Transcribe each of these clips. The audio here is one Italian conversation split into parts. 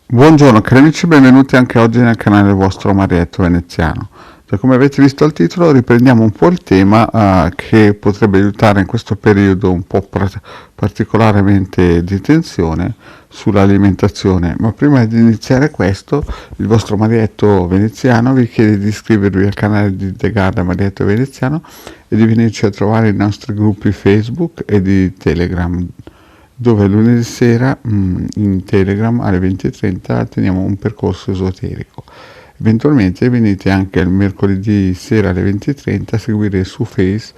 Buongiorno cari amici, benvenuti anche oggi nel canale del vostro Marietto Veneziano. Come avete visto al titolo, riprendiamo un po' il tema che potrebbe aiutare in questo periodo un po' particolarmente di tensione sull'alimentazione. Ma prima di iniziare questo, il vostro Marietto Veneziano vi chiede di iscrivervi al canale di The Garden Marietto Veneziano e di venirci a trovare i nostri gruppi Facebook e di Telegram, dove lunedì sera in Telegram alle 20:30 teniamo un percorso esoterico. Eventualmente venite anche il mercoledì sera alle 20:30 a seguire su Face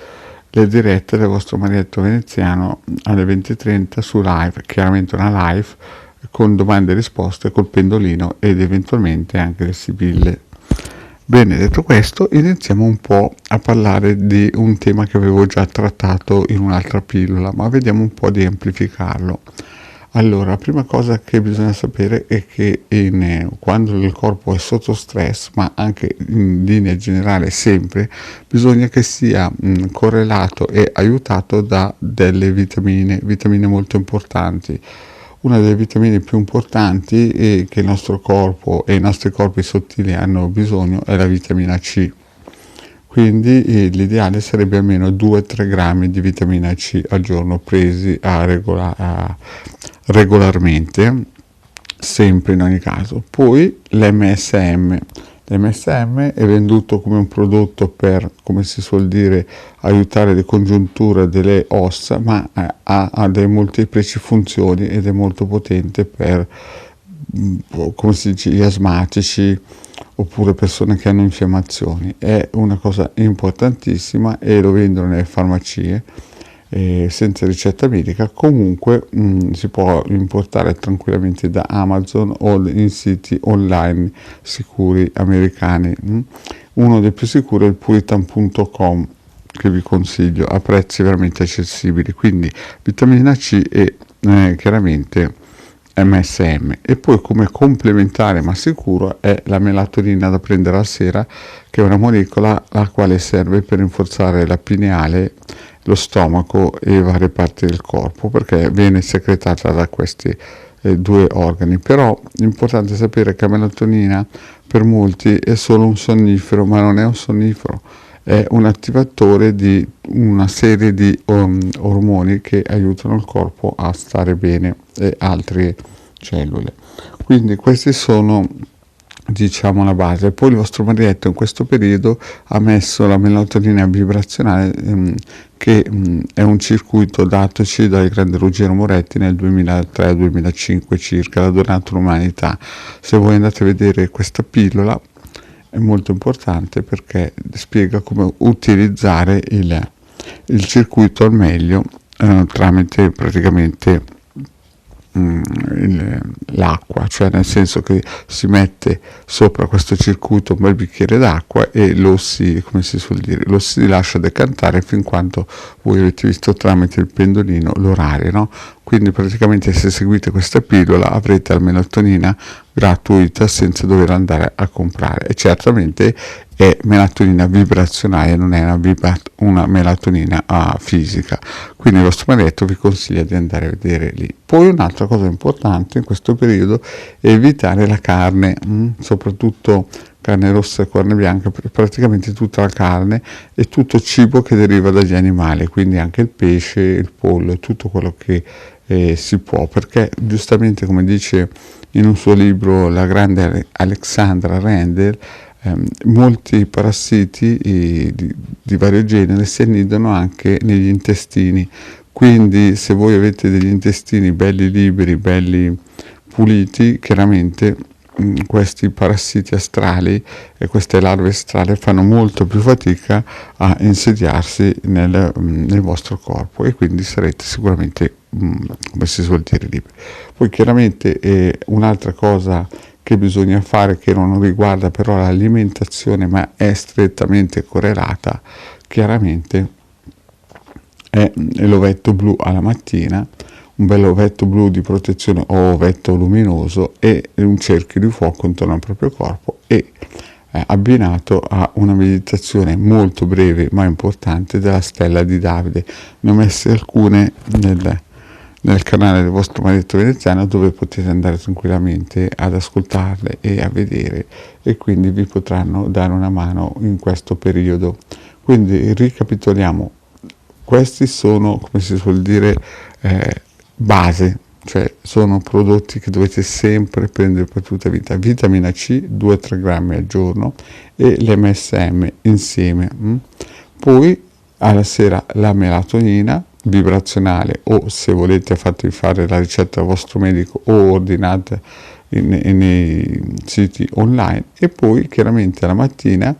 le dirette del vostro Marietto Veneziano alle 20:30 su live, chiaramente una live con domande e risposte col pendolino ed eventualmente anche le sibille. Bene, detto questo, iniziamo un po' a parlare di un tema che avevo già trattato in un'altra pillola, ma vediamo un po' di amplificarlo. Allora, la prima cosa che bisogna sapere è che quando il corpo è sotto stress, ma anche in linea generale sempre, bisogna che sia correlato e aiutato da delle vitamine molto importanti. Una delle vitamine più importanti che il nostro corpo e i nostri corpi sottili hanno bisogno è la vitamina C. Quindi l'ideale sarebbe almeno 2-3 grammi di vitamina C al giorno presi regolarmente, sempre in ogni caso. Poi l'MSM. L'MSM è venduto come un prodotto per, come si suol dire, aiutare le congiunture delle ossa, ma ha delle molteplici funzioni ed è molto potente per, come si dice, gli asmatici oppure persone che hanno infiammazioni. È una cosa importantissima e lo vendono nelle farmacie senza ricetta medica. Comunque si può importare tranquillamente da Amazon o in siti online sicuri americani. Uno dei più sicuri è il puritan.com, che vi consiglio a prezzi veramente accessibili. Quindi vitamina C e chiaramente MSM. E poi, come complementare ma sicuro, è la melatonina da prendere la sera, che è una molecola la quale serve per rinforzare la pineale, lo stomaco e varie parti del corpo, perché viene secretata da questi due organi. Però è importante sapere che la melatonina per molti è solo un sonnifero, ma non è un sonnifero, è un attivatore di una serie di ormoni che aiutano il corpo a stare bene e altre cellule. Quindi questi sono, diciamo, la base. Poi il vostro Marietto in questo periodo ha messo la melatonina vibrazionale, che è un circuito datoci dal grande Ruggero Moretti nel 2003-2005 circa, l'ha donato l'umanità. Se voi andate a vedere questa pillola è molto importante perché spiega come utilizzare il circuito al meglio tramite praticamente l'acqua, cioè nel senso che si mette sopra questo circuito un bel bicchiere d'acqua e lo si lascia decantare fin quanto voi avete visto tramite il pendolino l'orario, no? Quindi praticamente se seguite questa pillola avrete la melatonina gratuita senza dover andare a comprare, e certamente è melatonina vibrazionale, non è una melatonina fisica. Quindi il vostro Marietto vi consiglia di andare a vedere lì. Poi un'altra cosa importante in questo periodo è evitare la carne, soprattutto carne rossa e carne bianca, praticamente tutta la carne e tutto cibo che deriva dagli animali, quindi anche il pesce, il pollo, tutto quello che si può, perché giustamente, come dice in un suo libro la grande Alexandra Rendel, molti parassiti di vario genere si annidano anche negli intestini. Quindi se voi avete degli intestini belli liberi, belli puliti, chiaramente questi parassiti astrali e queste larve astrali fanno molto più fatica a insediarsi nel vostro corpo, e quindi sarete sicuramente, come si suol dire, liberi. Poi chiaramente un'altra cosa che bisogna fare, che non riguarda però l'alimentazione ma è strettamente correlata, chiaramente è l'ovetto blu alla mattina, un bel ovetto blu di protezione o ovetto luminoso e un cerchio di fuoco intorno al proprio corpo, e abbinato a una meditazione molto breve ma importante della stella di Davide. Ne ho messe alcune nel canale del vostro Marietto Veneziano, dove potete andare tranquillamente ad ascoltarle e a vedere, e quindi vi potranno dare una mano in questo periodo. Quindi ricapitoliamo, questi sono, come si suol dire, base, cioè sono prodotti che dovete sempre prendere per tutta la vita. Vitamina C 2-3 grammi al giorno e l'MSM insieme. Poi alla sera la melatonina vibrazionale, o se volete fatevi fare la ricetta dal vostro medico o ordinate nei siti online, e poi chiaramente la mattina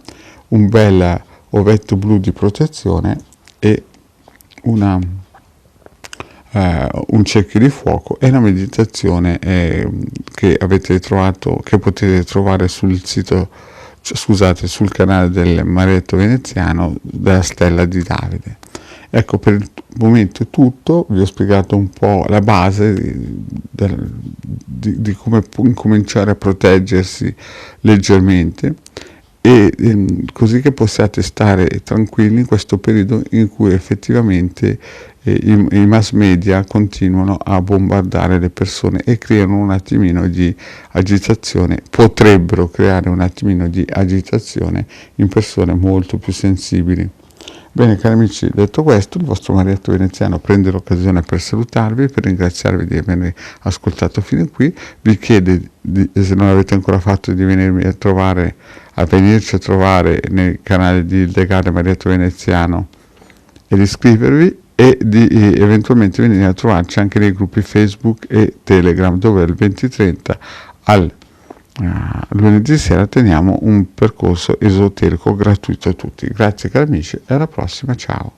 un bel ovetto blu di protezione e un cerchio di fuoco e una meditazione che avete trovato, che potete trovare sul sito, scusate, sul canale del Marietto Veneziano della Stella di Davide. Ecco, per il momento è tutto, vi ho spiegato un po' la base di come cominciare a proteggersi leggermente, e così che possiate stare tranquilli in questo periodo in cui effettivamente i mass media continuano a bombardare le persone e creano un attimino di agitazione, potrebbero creare un attimino di agitazione in persone molto più sensibili. Bene cari amici, detto questo, il vostro Marietto Veneziano prende l'occasione per salutarvi, per ringraziarvi di avermi ascoltato fino a qui, vi chiede, se non l'avete ancora fatto, di venirmi a venirci a trovare nel canale di Legale Marietto Veneziano e di iscrivervi, e di eventualmente venire a trovarci anche nei gruppi Facebook e Telegram, dove al 20:30 al lunedì sera teniamo un percorso esoterico gratuito a tutti. Grazie cari amici e alla prossima, ciao.